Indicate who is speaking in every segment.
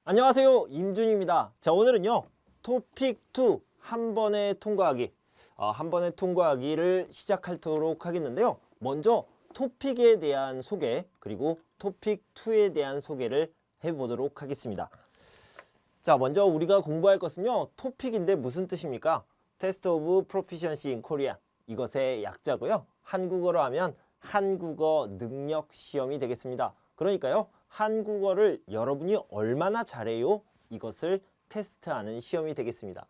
Speaker 1: 안녕하세요, 임준입니다. 자, 오늘은요 토픽2 한 번에 통과하기를 시작하도록 하겠는데요. 먼저 토픽에 대한 소개, 그리고 토픽2에 대한 소개를 해보도록 하겠습니다. 자, 먼저 우리가 공부할 것은요, 토픽인데 무슨 뜻입니까? Test of Proficiency in Korean, 이것의 약자고요. 한국어로 하면 한국어 능력 시험이 되겠습니다. 그러니까요, 한국어를 여러분이 얼마나 잘해요? 이것을 테스트하는 시험이 되겠습니다.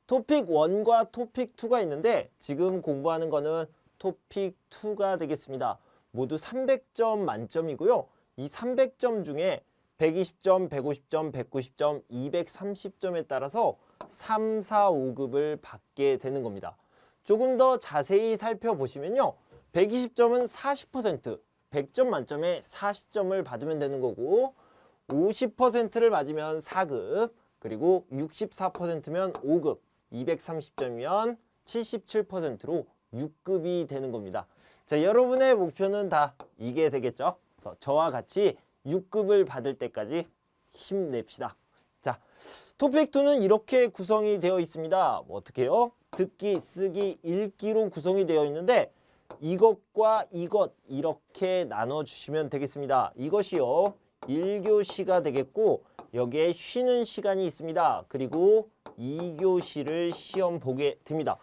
Speaker 1: 토픽 1과 토픽 2가 있는데 지금 공부하는 거는 토픽 2가 되겠습니다. 모두 300점 만점이고요. 이 300점 중에 120점, 150점, 190점, 230점에 따라서 3, 4, 5급을 받게 되는 겁니다. 조금 더 자세히 살펴보시면요. 120점은 40%, 100점 만점에 40점을 받으면 되는 거고, 50%를 맞으면 4급, 그리고 64%면 5급, 230점이면 77%로 6급이 되는 겁니다. 자, 여러분의 목표는 다 이게 되겠죠? 그래서 저와 같이 6급을 받을 때까지 힘냅시다. 자, 토픽2는 이렇게 구성이 되어 있습니다. 어떻게 해요? 듣기, 쓰기, 읽기로 구성이 되어 있는데 이것과 이것 이렇게 나눠주시면 되겠습니다. 이것이요 1교시가 되겠고, 여기에 쉬는 시간이 있습니다. 그리고 2교시를 시험 보게 됩니다.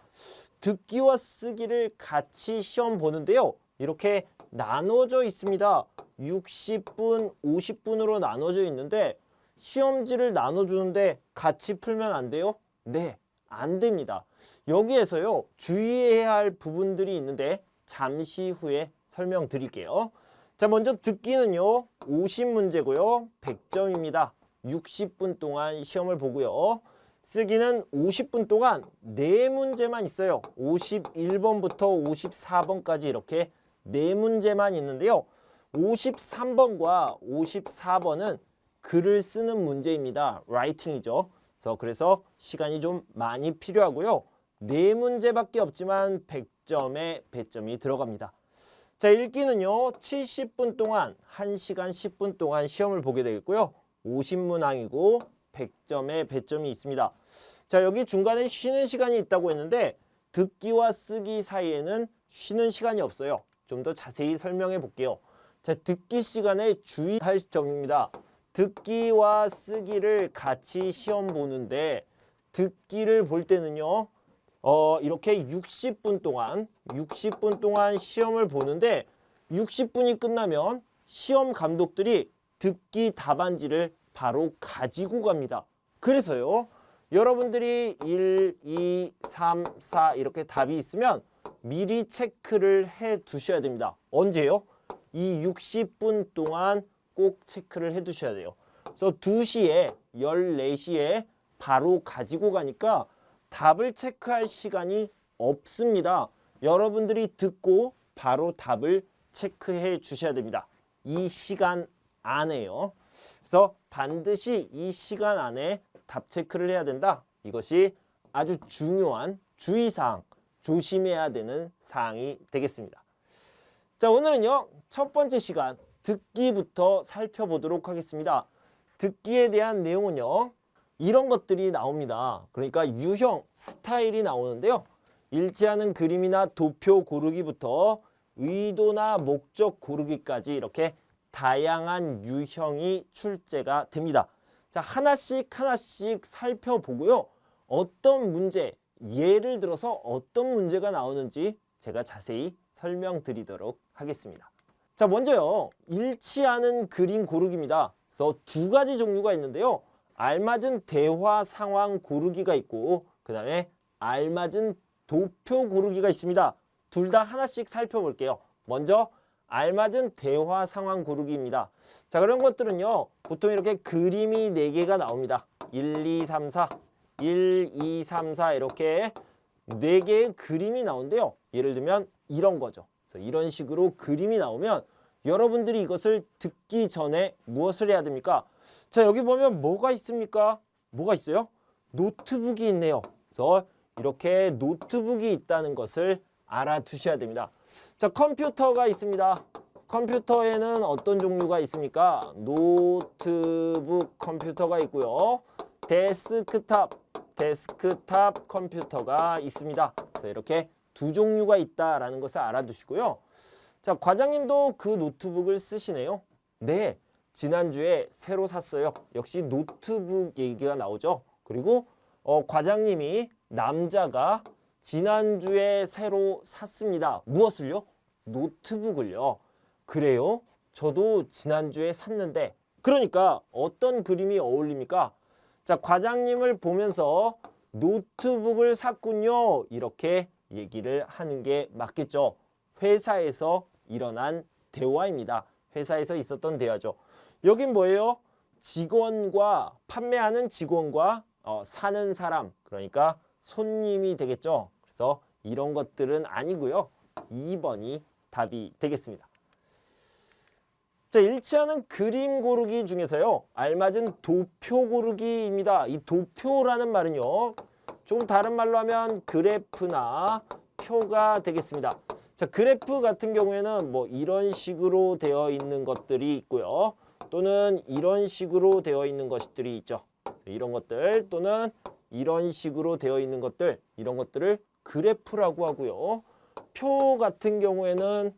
Speaker 1: 듣기와 쓰기를 같이 시험 보는데요, 이렇게 나눠져 있습니다. 60분, 50분으로 나눠져 있는데 시험지를 나눠주는데 같이 풀면 안 돼요? 네, 안 됩니다. 여기에서요 주의해야 할 부분들이 있는데 잠시 후에 설명드릴게요. 자, 먼저 듣기는요 50문제고요 100점입니다. 60분 동안 시험을 보고요. 쓰기는 50분 동안 4문제만 있어요. 51번부터 54번까지 이렇게 4문제만 있는데요. 53번과 54번은 글을 쓰는 문제입니다. 라이팅이죠. 그래서 시간이 좀 많이 필요하고요. 4문제밖에 없지만 100점에 배점이 들어갑니다. 자, 읽기는요 70분 동안 1시간 10분 동안 시험을 보게 되겠고요. 50문항이고 100점에 배점이 있습니다. 자, 여기 중간에 쉬는 시간이 있다고 했는데 듣기와 쓰기 사이에는 쉬는 시간이 없어요. 좀 더 자세히 설명해 볼게요. 자, 듣기 시간에 주의할 점입니다. 듣기와 쓰기를 같이 시험 보는데 듣기를 볼 때는요 이렇게 60분 동안 시험을 보는데 60분이 끝나면 시험 감독들이 듣기 답안지를 바로 가지고 갑니다. 그래서요 여러분들이 1, 2, 3, 4 이렇게 답이 있으면 미리 체크를 해 두셔야 됩니다. 언제요? 이 60분 동안 꼭 체크를 해 두셔야 돼요. 그래서 2시에 14시에 바로 가지고 가니까 답을 체크할 시간이 없습니다. 여러분들이 듣고 바로 답을 체크해 주셔야 됩니다. 이 시간 안에요. 그래서 반드시 이 시간 안에 답 체크를 해야 된다. 이것이 아주 중요한 주의사항, 조심해야 되는 사항이 되겠습니다. 자, 오늘은요 첫 번째 시간 듣기부터 살펴보도록 하겠습니다. 듣기에 대한 내용은요 이런 것들이 나옵니다. 그러니까 유형, 스타일이 나오는데요. 일치하는 그림이나 도표 고르기부터 의도나 목적 고르기까지 이렇게 다양한 유형이 출제가 됩니다. 자, 하나씩 살펴보고요. 어떤 문제, 예를 들어서 어떤 문제가 나오는지 제가 자세히 설명드리도록 하겠습니다. 자, 먼저요. 일치하는 그림 고르기입니다. 그래서 2가지 종류가 있는데요. 알맞은 대화 상황 고르기가 있고, 그 다음에 알맞은 도표 고르기가 있습니다. 둘 다 하나씩 살펴볼게요. 먼저 알맞은 대화 상황 고르기입니다. 자, 그런 것들은요 보통 이렇게 그림이 4개가 나옵니다. 1, 2, 3, 4 1, 2, 3, 4 이렇게 4개의 그림이 나오는데요. 예를 들면 이런 거죠. 그래서 이런 식으로 그림이 나오면 여러분들이 이것을 듣기 전에 무엇을 해야 됩니까? 자, 여기 보면 뭐가 있습니까? 뭐가 있어요? 노트북이 있네요. 그래서 이렇게 노트북이 있다는 것을 알아두셔야 됩니다. 자, 컴퓨터가 있습니다. 컴퓨터에는 어떤 종류가 있습니까? 노트북 컴퓨터가 있고요. 데스크탑 컴퓨터가 있습니다. 그래서 이렇게 두 종류가 있다라는 것을 알아두시고요. 자, 과장님도 그 노트북을 쓰시네요. 네, 지난주에 새로 샀어요. 역시 노트북 얘기가 나오죠. 그리고 과장님이 남자가 지난주에 새로 샀습니다. 무엇을요? 노트북을요. 그래요? 저도 지난주에 샀는데. 그러니까 어떤 그림이 어울립니까? 자, 과장님을 보면서 노트북을 샀군요. 이렇게 얘기를 하는 게 맞겠죠. 회사에서 일어난 대화입니다. 회사에서 있었던 대화죠. 여긴 뭐예요? 직원과 판매하는 직원과 사는 사람, 그러니까 손님이 되겠죠. 그래서 이런 것들은 아니고요. 2번이 답이 되겠습니다. 자, 일치하는 그림 고르기 중에서요. 알맞은 도표 고르기입니다. 이 도표라는 말은요. 조금 다른 말로 하면 그래프나 표가 되겠습니다. 자, 그래프 같은 경우에는 뭐 이런 식으로 되어 있는 것들이 있고요. 또는 이런 식으로 되어 있는 것들이 있죠. 이런 것들 또는 이런 식으로 되어 있는 것들, 이런 것들을 그래프라고 하고요. 표 같은 경우에는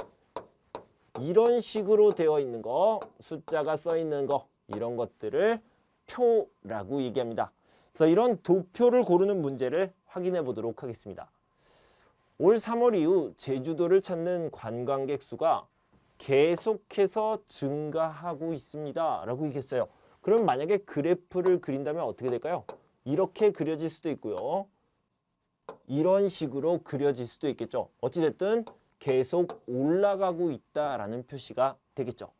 Speaker 1: 이런 식으로 되어 있는 거, 숫자가 써 있는 거, 이런 것들을 표라고 얘기합니다. 그래서 이런 도표를 고르는 문제를 확인해 보도록 하겠습니다. 올 3월 이후 제주도를 찾는 관광객 수가 계속해서 증가하고 있습니다. 라고 얘기했어요. 그럼 만약에 그래프를 그린다면 어떻게 될까요? 이렇게 그려질 수도 있고요. 이런 식으로 그려질 수도 있겠죠. 어찌됐든 계속 올라가고 있다라는 표시가 되겠죠.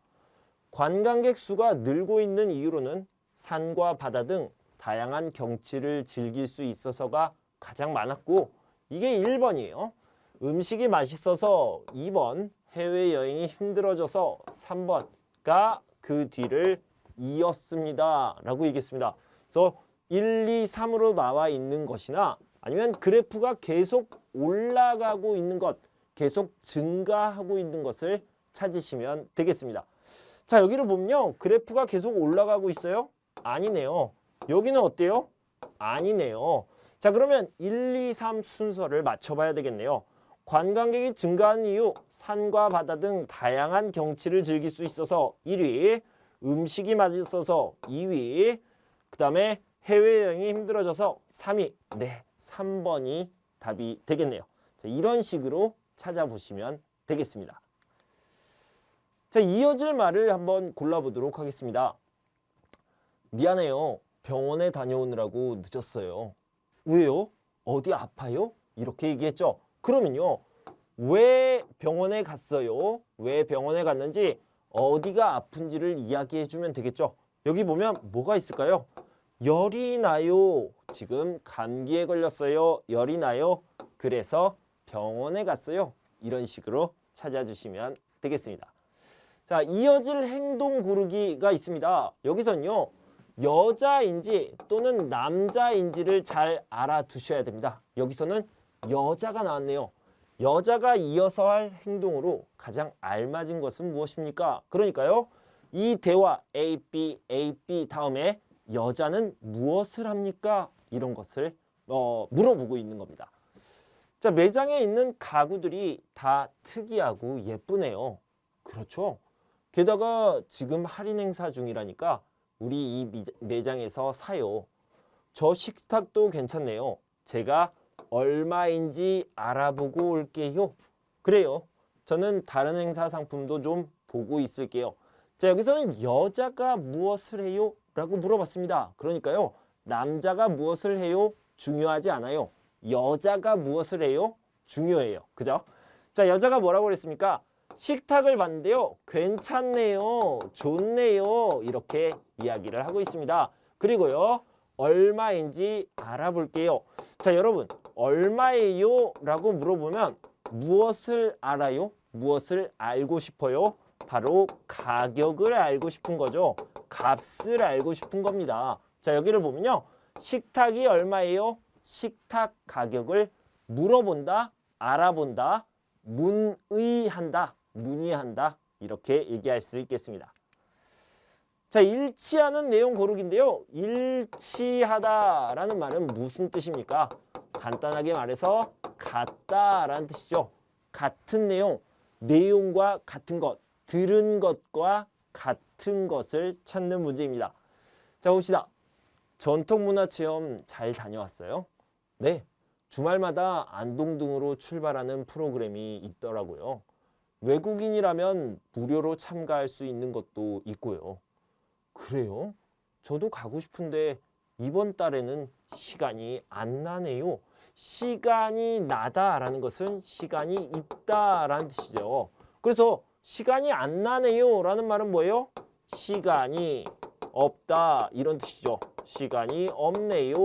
Speaker 1: 관광객 수가 늘고 있는 이유로는 산과 바다 등 다양한 경치를 즐길 수 있어서가 가장 많았고, 이게 1번이에요. 음식이 맛있어서 2번, 해외여행이 힘들어져서 3번가 그 뒤를 이었습니다. 라고 얘기했습니다. 그래서 1, 2, 3으로 나와 있는 것이나 아니면 그래프가 계속 올라가고 있는 것, 계속 증가하고 있는 것을 찾으시면 되겠습니다. 자, 여기를 보면요. 그래프가 계속 올라가고 있어요? 아니네요. 여기는 어때요? 아니네요. 자, 그러면 1, 2, 3 순서를 맞춰봐야 되겠네요. 관광객이 증가한 이유, 산과 바다 등 다양한 경치를 즐길 수 있어서 1위, 음식이 맛있어서 2위, 그 다음에 해외여행이 힘들어져서 3위. 네, 3번이 답이 되겠네요. 자, 이런 식으로 찾아보시면 되겠습니다. 자, 이어질 말을 한번 골라보도록 하겠습니다. 미안해요. 병원에 다녀오느라고 늦었어요. 왜요? 어디 아파요? 이렇게 얘기했죠. 그러면요. 왜 병원에 갔어요? 왜 병원에 갔는지 어디가 아픈지를 이야기해 주면 되겠죠. 여기 보면 뭐가 있을까요? 열이 나요. 지금 감기에 걸렸어요. 열이 나요. 그래서 병원에 갔어요. 이런 식으로 찾아주시면 되겠습니다. 자, 이어질 행동 고르기가 있습니다. 여기서는요. 여자인지 또는 남자인지를 잘 알아두셔야 됩니다. 여기서는 여자가 나왔네요. 여자가 이어서 할 행동으로 가장 알맞은 것은 무엇입니까? 그러니까요. 이 대화 A, B 다음에 여자는 무엇을 합니까? 이런 것을 물어보고 있는 겁니다. 자, 매장에 있는 가구들이 다 특이하고 예쁘네요. 그렇죠? 게다가 지금 할인 행사 중이라니까 우리 이 매장에서 사요. 저 식탁도 괜찮네요. 제가 얼마인지 알아보고 올게요. 그래요. 저는 다른 행사 상품도 좀 보고 있을게요. 자, 여기서는 여자가 무엇을 해요? 라고 물어봤습니다. 그러니까요. 남자가 무엇을 해요? 중요하지 않아요. 여자가 무엇을 해요? 중요해요. 그죠? 자, 여자가 뭐라고 그랬습니까? 식탁을 봤는데요. 괜찮네요. 좋네요. 이렇게 이야기를 하고 있습니다. 그리고요. 얼마인지 알아볼게요. 자, 여러분. 얼마예요? 라고 물어보면 무엇을 알아요? 무엇을 알고 싶어요? 바로 가격을 알고 싶은 거죠. 값을 알고 싶은 겁니다. 자, 여기를 보면요. 식탁이 얼마예요? 식탁 가격을 물어본다, 알아본다, 문의한다, 문의한다 이렇게 얘기할 수 있겠습니다. 자, 일치하는 내용 고르기인데요. 일치하다라는 말은 무슨 뜻입니까? 간단하게 말해서 같다라는 뜻이죠. 같은 내용, 내용과 같은 것, 들은 것과 같은 것을 찾는 문제입니다. 자, 봅시다. 전통문화체험 잘 다녀왔어요? 네, 주말마다 안동등으로 출발하는 프로그램이 있더라고요. 외국인이라면 무료로 참가할 수 있는 것도 있고요. 그래요? 저도 가고 싶은데 이번 달에는 시간이 안 나네요. 시간이 나다라는 것은 시간이 있다라는 뜻이죠. 그래서 시간이 안 나네요 라는 말은 뭐예요? 시간이 없다 이런 뜻이죠. 시간이 없네요.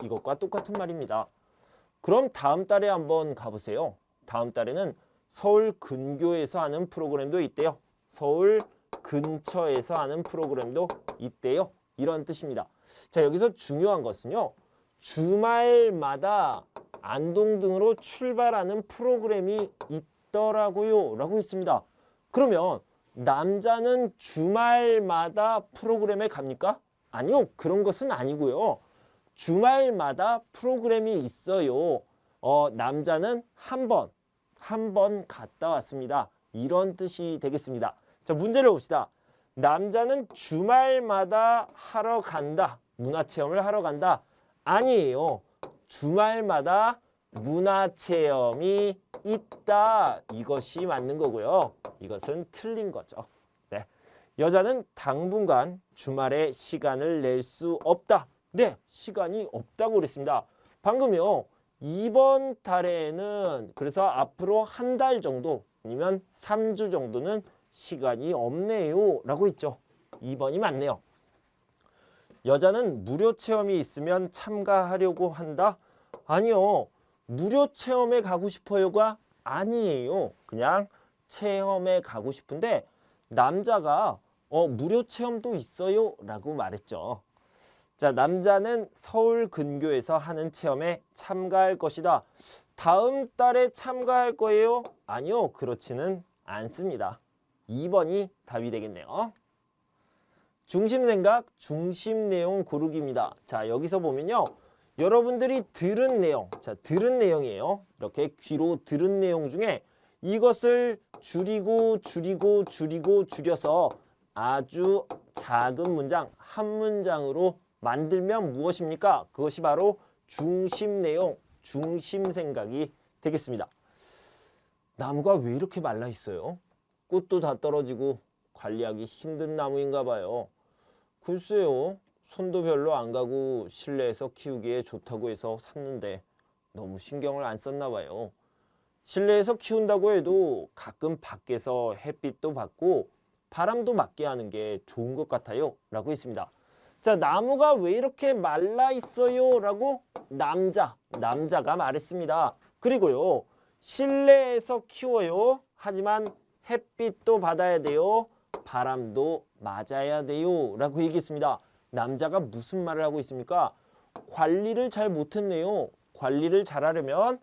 Speaker 1: 이것과 똑같은 말입니다. 그럼 다음 달에 한번 가보세요. 다음 달에는 서울 근교에서 하는 프로그램도 있대요. 서울 근처에서 하는 프로그램도 있대요. 이런 뜻입니다. 자, 여기서 중요한 것은요. 주말마다 안동등으로 출발하는 프로그램이 있더라고요. 라고 했습니다. 그러면 남자는 주말마다 프로그램에 갑니까? 아니요. 그런 것은 아니고요. 주말마다 프로그램이 있어요. 남자는 한 번 갔다 왔습니다. 이런 뜻이 되겠습니다. 자, 문제를 봅시다. 남자는 주말마다 하러 간다. 문화체험을 하러 간다. 아니에요. 주말마다 문화체험이 있다. 이것이 맞는 거고요. 이것은 틀린 거죠. 네. 여자는 당분간 주말에 시간을 낼 수 없다. 네, 시간이 없다고 그랬습니다. 방금요. 이번 달에는 그래서 앞으로 한 달 정도 아니면 3주 정도는 시간이 없네요 라고 했죠. 2번이 맞네요. 여자는 무료 체험이 있으면 참가하려고 한다? 아니요. 무료 체험에 가고 싶어요가 아니에요. 그냥 체험에 가고 싶은데 남자가 무료 체험도 있어요 라고 말했죠. 자, 남자는 서울 근교에서 하는 체험에 참가할 것이다. 다음 달에 참가할 거예요? 아니요. 그렇지는 않습니다. 2번이 답이 되겠네요. 중심 생각, 중심 내용 고르기입니다. 자, 여기서 보면요. 여러분들이 들은 내용, 자, 들은 내용이에요. 이렇게 귀로 들은 내용 중에 이것을 줄여서 아주 작은 문장, 한 문장으로 만들면 무엇입니까? 그것이 바로 중심 내용, 중심 생각이 되겠습니다. 나무가 왜 이렇게 말라 있어요? 꽃도 다 떨어지고 관리하기 힘든 나무인가 봐요. 글쎄요. 손도 별로 안 가고 실내에서 키우기에 좋다고 해서 샀는데 너무 신경을 안 썼나 봐요. 실내에서 키운다고 해도 가끔 밖에서 햇빛도 받고 바람도 맞게 하는 게 좋은 것 같아요. 라고 했습니다. 자, 나무가 왜 이렇게 말라 있어요? 라고 남자가 말했습니다. 그리고요. 실내에서 키워요. 하지만 햇빛도 받아야 돼요. 바람도 맞아야 돼요. 라고 얘기했습니다. 남자가 무슨 말을 하고 있습니까? 관리를 잘 못했네요. 관리를 잘하려면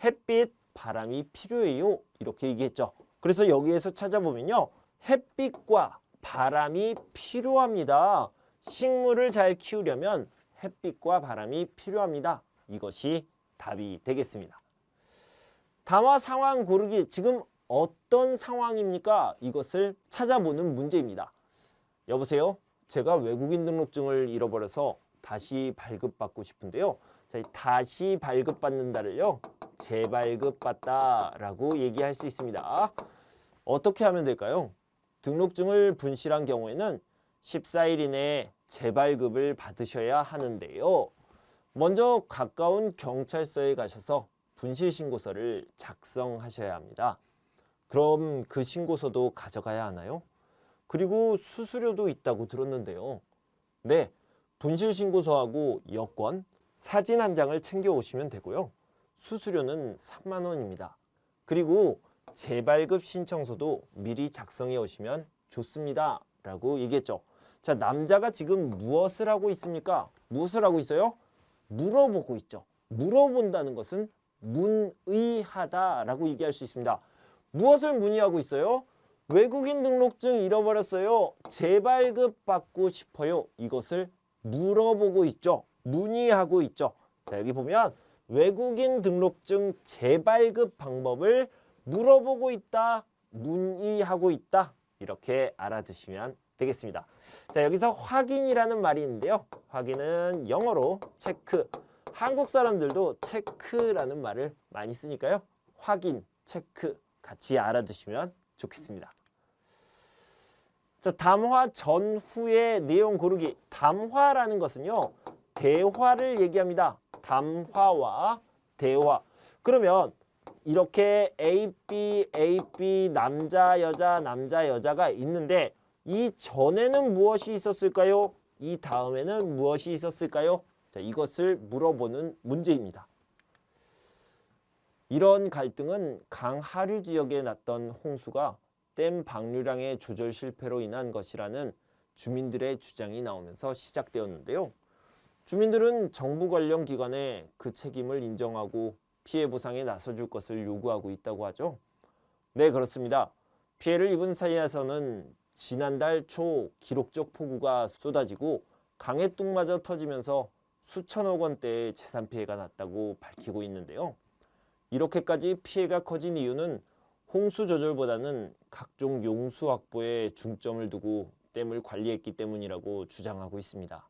Speaker 1: 햇빛, 바람이 필요해요. 이렇게 얘기했죠. 그래서 여기에서 찾아보면요. 햇빛과 바람이 필요합니다. 식물을 잘 키우려면 햇빛과 바람이 필요합니다. 이것이 답이 되겠습니다. 담화 상황 고르기. 지금 어떤 상황입니까? 이것을 찾아보는 문제입니다. 여보세요? 제가 외국인 등록증을 잃어버려서 다시 발급받고 싶은데요. 자, 다시 발급받는다를요. 재발급받다라고 얘기할 수 있습니다. 어떻게 하면 될까요? 등록증을 분실한 경우에는 14일 이내에 재발급을 받으셔야 하는데요. 먼저 가까운 경찰서에 가셔서 분실신고서를 작성하셔야 합니다. 그럼 그 신고서도 가져가야 하나요? 그리고 수수료도 있다고 들었는데요. 네, 분실신고서하고 여권, 사진 한 장을 챙겨 오시면 되고요. 수수료는 3만 원입니다. 그리고 재발급 신청서도 미리 작성해 오시면 좋습니다. 라고 얘기했죠. 자, 남자가 지금 무엇을 하고 있습니까? 무엇을 하고 있어요? 물어보고 있죠. 물어본다는 것은 문의하다라고 얘기할 수 있습니다. 무엇을 문의하고 있어요? 외국인 등록증 잃어버렸어요. 재발급 받고 싶어요. 이것을 물어보고 있죠. 문의하고 있죠. 자, 여기 보면 외국인 등록증 재발급 방법을 물어보고 있다, 문의하고 있다. 이렇게 알아두시면 되겠습니다. 자, 여기서 확인이라는 말이 있는데요. 확인은 영어로 체크. 한국 사람들도 체크라는 말을 많이 쓰니까요. 확인, 체크 같이 알아두시면 좋겠습니다. 자, 담화 전후의 내용 고르기. 담화라는 것은요, 대화를 얘기합니다. 담화와 대화. 그러면 이렇게 A, B, 남자, 여자가 있는데 이 전에는 무엇이 있었을까요? 이 다음에는 무엇이 있었을까요? 자, 이것을 물어보는 문제입니다. 이런 갈등은 강하류 지역에 났던 홍수가 댐 방류량의 조절 실패로 인한 것이라는 주민들의 주장이 나오면서 시작되었는데요. 주민들은 정부 관련 기관에 그 책임을 인정하고 피해 보상에 나서줄 것을 요구하고 있다고 하죠. 네, 그렇습니다. 피해를 입은 사이에서는 지난달 초 기록적 폭우가 쏟아지고 강해뚱마저 터지면서 수천억 원대의 재산 피해가 났다고 밝히고 있는데요. 이렇게까지 피해가 커진 이유는 홍수 조절보다는 각종 용수 확보에 중점을 두고 댐을 관리했기 때문이라고 주장하고 있습니다.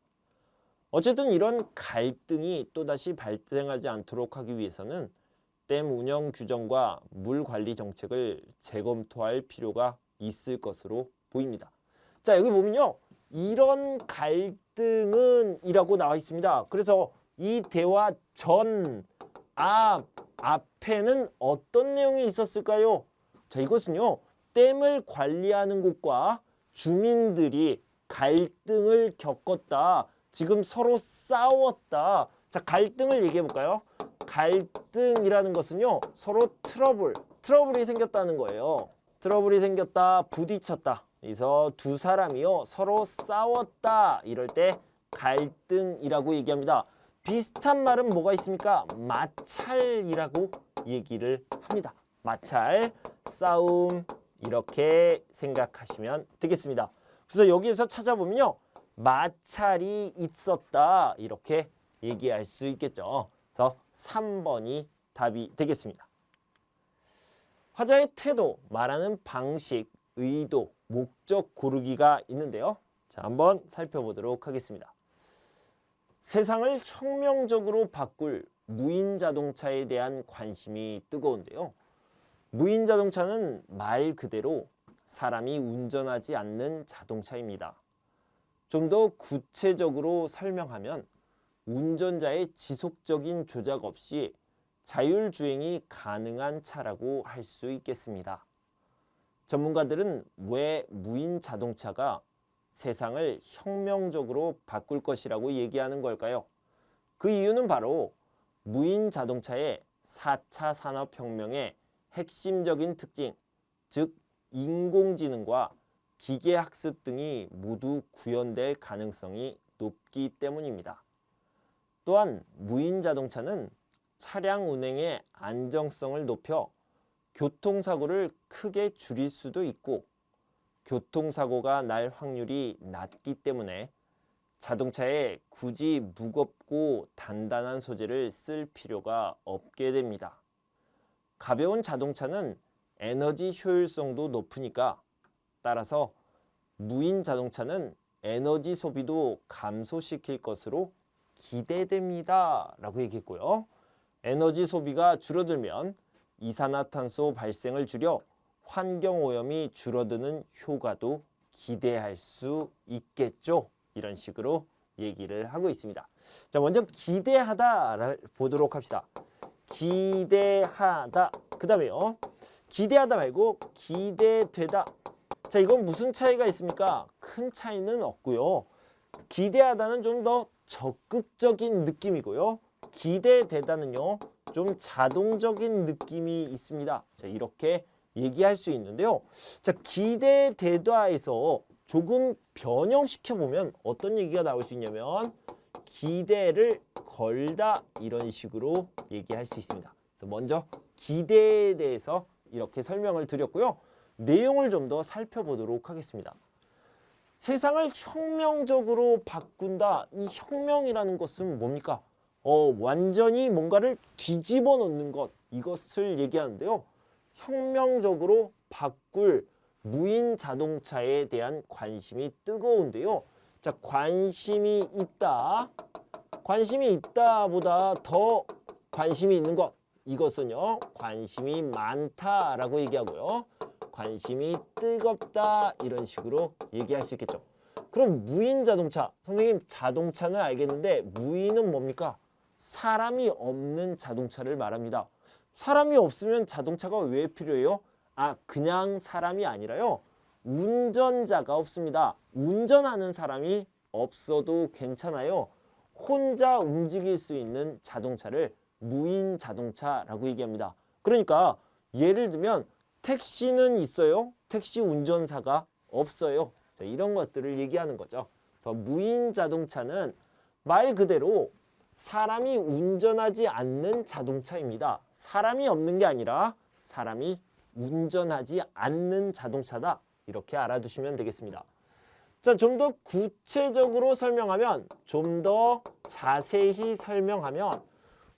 Speaker 1: 어쨌든 이런 갈등이 또다시 발생하지 않도록 하기 위해서는 댐 운영 규정과 물 관리 정책을 재검토할 필요가 있을 것으로 보입니다. 자, 여기 보면요. 이런 갈등은 이라고 나와 있습니다. 그래서 이 대화 전, 앞에는 어떤 내용이 있었을까요? 자, 이것은요. 댐을 관리하는 곳과 주민들이 갈등을 겪었다. 지금 서로 싸웠다. 자, 갈등을 얘기해 볼까요? 갈등이라는 것은요. 서로 트러블이 생겼다는 거예요. 트러블이 생겼다, 부딪혔다. 그래서 두 사람이요. 서로 싸웠다. 이럴 때 갈등이라고 얘기합니다. 비슷한 말은 뭐가 있습니까? 마찰이라고 얘기를 합니다. 마찰, 싸움 이렇게 생각하시면 되겠습니다. 그래서 여기에서 찾아보면요. 마찰이 있었다 이렇게 얘기할 수 있겠죠. 그래서 3번이 답이 되겠습니다. 화자의 태도, 말하는 방식, 의도, 목적 고르기가 있는데요. 자, 한번 살펴보도록 하겠습니다. 세상을 혁명적으로 바꿀 무인 자동차에 대한 관심이 뜨거운데요. 무인 자동차는 말 그대로 사람이 운전하지 않는 자동차입니다. 좀 더 구체적으로 설명하면 운전자의 지속적인 조작 없이 자율주행이 가능한 차라고 할 수 있겠습니다. 전문가들은 왜 무인 자동차가 세상을 혁명적으로 바꿀 것이라고 얘기하는 걸까요? 그 이유는 바로 무인 자동차의 4차 산업혁명의 핵심적인 특징, 즉 인공지능과 기계학습 등이 모두 구현될 가능성이 높기 때문입니다. 또한 무인 자동차는 차량 운행의 안정성을 높여 교통사고를 크게 줄일 수도 있고 교통사고가 날 확률이 낮기 때문에 자동차에 굳이 무겁고 단단한 소재를 쓸 필요가 없게 됩니다. 가벼운 자동차는 에너지 효율성도 높으니까 따라서 무인 자동차는 에너지 소비도 감소시킬 것으로 기대됩니다. 라고 얘기했고요. 에너지 소비가 줄어들면 이산화탄소 발생을 줄여 환경오염이 줄어드는 효과도 기대할 수 있겠죠. 이런 식으로 얘기를 하고 있습니다. 자, 먼저 기대하다를 보도록 합시다. 기대하다. 그 다음에요. 기대하다 말고 기대되다. 자, 이건 무슨 차이가 있습니까? 큰 차이는 없고요. 기대하다는 좀 더 적극적인 느낌이고요. 기대되다는요. 좀 자동적인 느낌이 있습니다. 자, 이렇게 얘기할 수 있는데요. 자, 기대되다에서 조금 변형시켜 보면 어떤 얘기가 나올 수 있냐면 기대를 걸다 이런 식으로 얘기할 수 있습니다. 그래서 먼저 기대에 대해서 이렇게 설명을 드렸고요. 내용을 좀 더 살펴보도록 하겠습니다. 세상을 혁명적으로 바꾼다. 이 혁명이라는 것은 뭡니까? 완전히 뭔가를 뒤집어 놓는 것, 이것을 얘기하는데요. 혁명적으로 바꿀 무인 자동차에 대한 관심이 뜨거운데요. 자, 관심이 있다보다 더 관심이 있는 것, 이것은요, 관심이 많다라고 얘기하고요. 관심이 뜨겁다, 이런 식으로 얘기할 수 있겠죠. 그럼 무인 자동차, 선생님 자동차는 알겠는데 무인은 뭡니까? 사람이 없는 자동차를 말합니다. 사람이 없으면 자동차가 왜 필요해요? 그냥 사람이 아니라요. 운전자가 없습니다. 운전하는 사람이 없어도 괜찮아요. 혼자 움직일 수 있는 자동차를 무인 자동차라고 얘기합니다. 그러니까 예를 들면 택시는 있어요. 택시 운전사가 없어요. 자, 이런 것들을 얘기하는 거죠. 그래서 무인 자동차는 말 그대로 사람이 운전하지 않는 자동차입니다. 사람이 없는 게 아니라 사람이 운전하지 않는 자동차다. 이렇게 알아두시면 되겠습니다. 자, 좀 더 구체적으로 설명하면, 좀 더 자세히 설명하면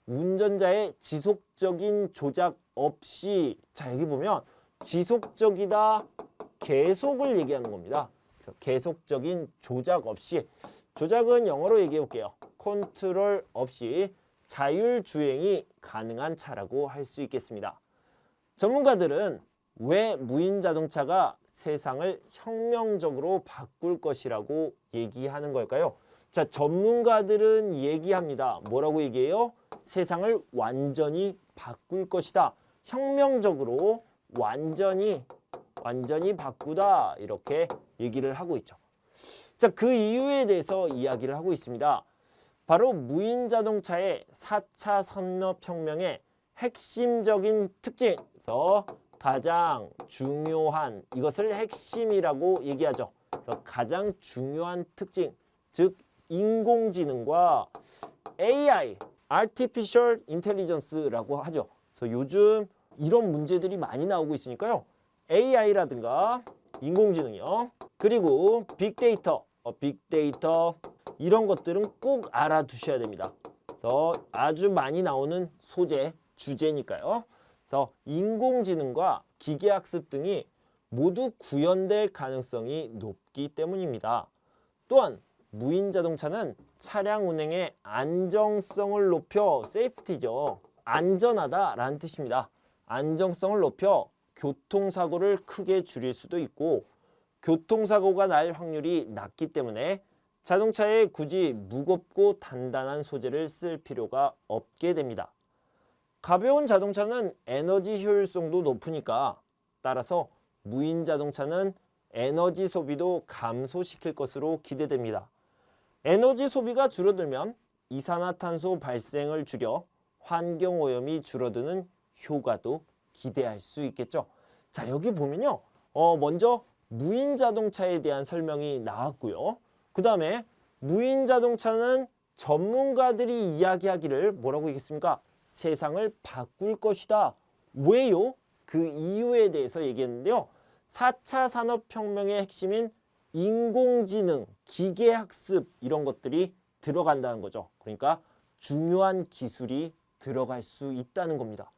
Speaker 1: 운전자의 지속적인 조작 없이, 자, 여기 보면 지속적이다, 계속을 얘기하는 겁니다. 그래서 계속적인 조작 없이, 조작은 영어로 얘기해 볼게요. 컨트롤 없이 자율주행이 가능한 차라고 할 수 있겠습니다. 전문가들은 왜 무인 자동차가 세상을 혁명적으로 바꿀 것이라고 얘기하는 걸까요? 자, 전문가들은 얘기합니다. 뭐라고 얘기해요? 세상을 완전히 바꿀 것이다. 혁명적으로 완전히 바꾸다. 이렇게 얘기를 하고 있죠. 자, 그 이유에 대해서 이야기를 하고 있습니다. 바로 무인 자동차의 4차 산업혁명의 핵심적인 특징에서 가장 중요한, 이것을 핵심이라고 얘기하죠. 그래서 가장 중요한 특징, 즉 인공지능과 AI, Artificial Intelligence라고 하죠. 그래서 요즘 이런 문제들이 많이 나오고 있으니까요. AI라든가 인공지능이요. 그리고 빅데이터, 이런 것들은 꼭 알아두셔야 됩니다. 그래서 아주 많이 나오는 소재, 주제니까요. 그래서 인공지능과 기계학습 등이 모두 구현될 가능성이 높기 때문입니다. 또한 무인 자동차는 차량 운행의 안정성을 높여, 세이프티죠. 안전하다라는 뜻입니다. 안정성을 높여 교통사고를 크게 줄일 수도 있고, 교통사고가 날 확률이 낮기 때문에 자동차에 굳이 무겁고 단단한 소재를 쓸 필요가 없게 됩니다. 가벼운 자동차는 에너지 효율성도 높으니까, 따라서 무인 자동차는 에너지 소비도 감소시킬 것으로 기대됩니다. 에너지 소비가 줄어들면 이산화탄소 발생을 줄여 환경오염이 줄어드는 효과도 기대할 수 있겠죠. 자, 여기 보면요. 먼저 무인 자동차에 대한 설명이 나왔고요. 그 다음에 무인 자동차는 전문가들이 이야기하기를 뭐라고 얘기했습니까? 세상을 바꿀 것이다. 왜요? 그 이유에 대해서 얘기했는데요. 4차 산업혁명의 핵심인 인공지능, 기계학습, 이런 것들이 들어간다는 거죠. 그러니까 중요한 기술이 들어갈 수 있다는 겁니다.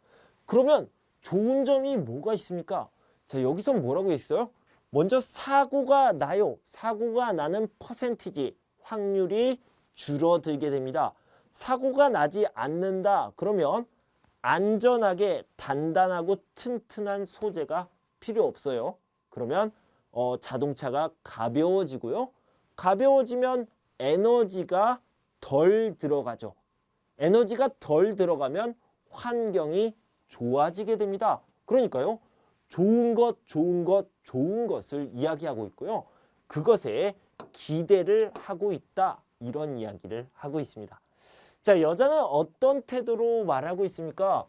Speaker 1: 그러면 좋은 점이 뭐가 있습니까? 자, 여기서 뭐라고 했어요? 먼저 사고가 나요. 사고가 나는 퍼센티지, 확률이 줄어들게 됩니다. 사고가 나지 않는다. 그러면 안전하게 단단하고 튼튼한 소재가 필요 없어요. 그러면 자동차가 가벼워지고요. 가벼워지면 에너지가 덜 들어가죠. 에너지가 덜 들어가면 환경이 좋아지게 됩니다. 그러니까요. 좋은 것을 이야기하고 있고요. 그것에 기대를 하고 있다. 이런 이야기를 하고 있습니다. 자, 여자는 어떤 태도로 말하고 있습니까?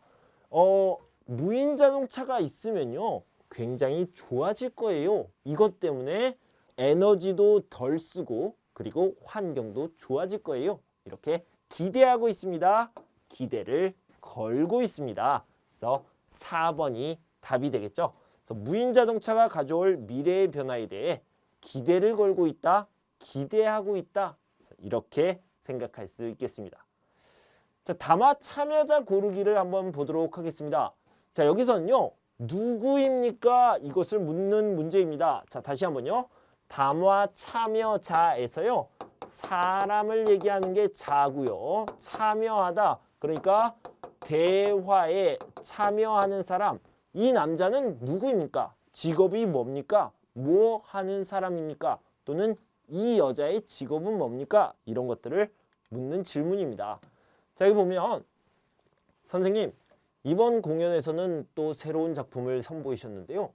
Speaker 1: 무인 자동차가 있으면요. 굉장히 좋아질 거예요. 이것 때문에 에너지도 덜 쓰고 그리고 환경도 좋아질 거예요. 이렇게 기대하고 있습니다. 기대를 걸고 있습니다. 그래서 4번이 답이 되겠죠. 그래서 무인 자동차가 가져올 미래의 변화에 대해 기대를 걸고 있다, 기대하고 있다. 이렇게 생각할 수 있겠습니다. 자, 담화 참여자 고르기를 한번 보도록 하겠습니다. 자, 여기서는요. 누구입니까? 이것을 묻는 문제입니다. 자, 다시 한번요. 담화 참여자에서요. 사람을 얘기하는 게 자고요. 참여하다. 그러니까 대화에 참여하는 사람. 이 남자는 누구입니까? 직업이 뭡니까? 뭐 하는 사람입니까? 또는 이 여자의 직업은 뭡니까? 이런 것들을 묻는 질문입니다. 자, 여기 보면 선생님, 이번 공연에서는 또 새로운 작품을 선보이셨는데요.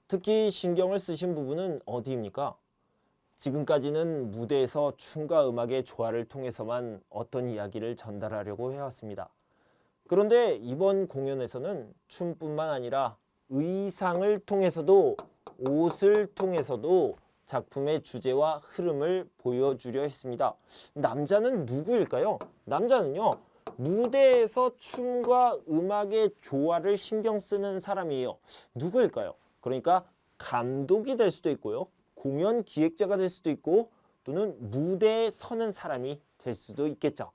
Speaker 1: 특히 신경을 쓰신 부분은 어디입니까? 지금까지는 무대에서 춤과 음악의 조화를 통해서만 어떤 이야기를 전달하려고 해왔습니다. 그런데 이번 공연에서는 춤뿐만 아니라 의상을 통해서도, 옷을 통해서도 작품의 주제와 흐름을 보여주려 했습니다. 남자는 누구일까요? 남자는요, 무대에서 춤과 음악의 조화를 신경 쓰는 사람이에요. 누구일까요? 그러니까 감독이 될 수도 있고요. 공연 기획자가 될 수도 있고, 또는 무대에 서는 사람이 될 수도 있겠죠.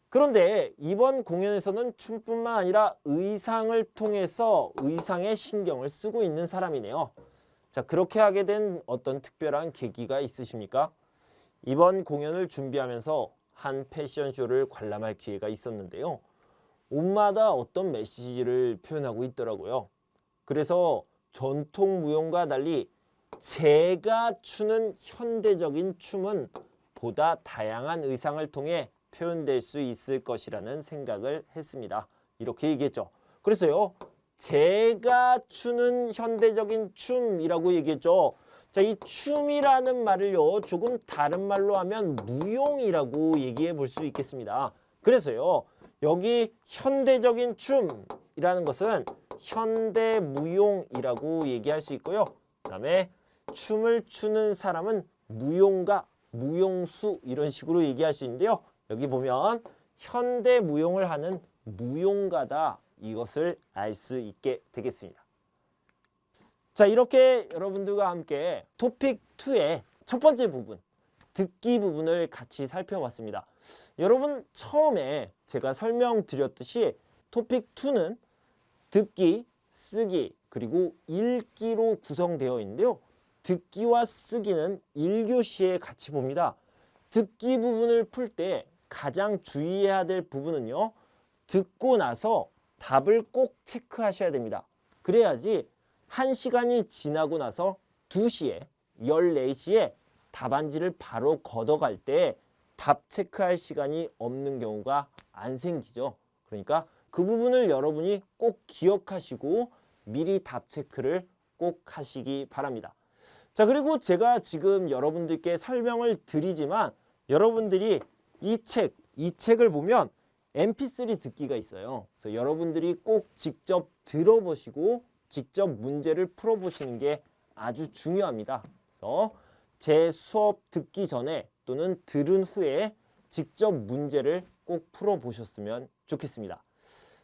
Speaker 1: 그런데 이번 공연에서는 춤뿐만 아니라 의상을 통해서 의상에 신경을 쓰고 있는 사람이네요. 자, 그렇게 하게 된 어떤 특별한 계기가 있으십니까? 이번 공연을 준비하면서 한 패션쇼를 관람할 기회가 있었는데요. 옷마다 어떤 메시지를 표현하고 있더라고요. 그래서 전통 무용과 달리 제가 추는 현대적인 춤은 보다 다양한 의상을 통해 표현될 수 있을 것이라는 생각을 했습니다. 이렇게 얘기했죠. 그래서요. 제가 추는 현대적인 춤이라고 얘기했죠. 자, 이 춤이라는 말을요. 조금 다른 말로 하면 무용이라고 얘기해 볼 수 있겠습니다. 그래서요. 여기 현대적인 춤이라는 것은 현대무용이라고 얘기할 수 있고요. 그다음에 춤을 추는 사람은 무용가, 무용수 이런 식으로 얘기할 수 있는데요. 여기 보면 현대무용을 하는 무용가다. 이것을 알 수 있게 되겠습니다. 자, 이렇게 여러분들과 함께 토픽 2의 첫 번째 부분, 듣기 부분을 같이 살펴봤습니다. 여러분, 처음에 제가 설명드렸듯이 토픽 2는 듣기, 쓰기, 그리고 읽기로 구성되어 있는데요. 듣기와 쓰기는 1교시에 같이 봅니다. 듣기 부분을 풀 때 가장 주의해야 될 부분은요. 듣고 나서 답을 꼭 체크하셔야 됩니다. 그래야지 1시간이 지나고 나서 2시에, 14시에 답안지를 바로 걷어갈 때 답 체크할 시간이 없는 경우가 안 생기죠. 그러니까 그 부분을 여러분이 꼭 기억하시고 미리 답 체크를 꼭 하시기 바랍니다. 자, 그리고 제가 지금 여러분들께 설명을 드리지만 여러분들이 이 책을 보면 MP3 듣기가 있어요. 그래서 여러분들이 꼭 직접 들어보시고 직접 문제를 풀어보시는 게 아주 중요합니다. 그래서 제 수업 듣기 전에 또는 들은 후에 직접 문제를 꼭 풀어보셨으면 좋겠습니다.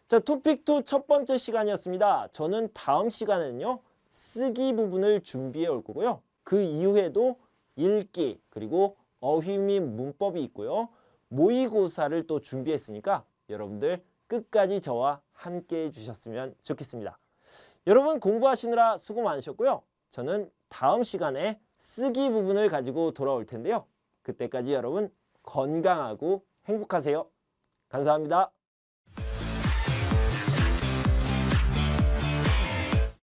Speaker 1: 자, 토픽 2 첫 번째 시간이었습니다. 저는 다음 시간에는요. 쓰기 부분을 준비해 올 거고요. 그 이후에도 읽기 그리고 어휘 및 문법이 있고요. 모의고사를 또 준비했으니까 여러분들 끝까지 저와 함께 해주셨으면 좋겠습니다. 여러분 공부하시느라 수고 많으셨고요. 저는 다음 시간에 쓰기 부분을 가지고 돌아올 텐데요. 그때까지 여러분 건강하고 행복하세요. 감사합니다.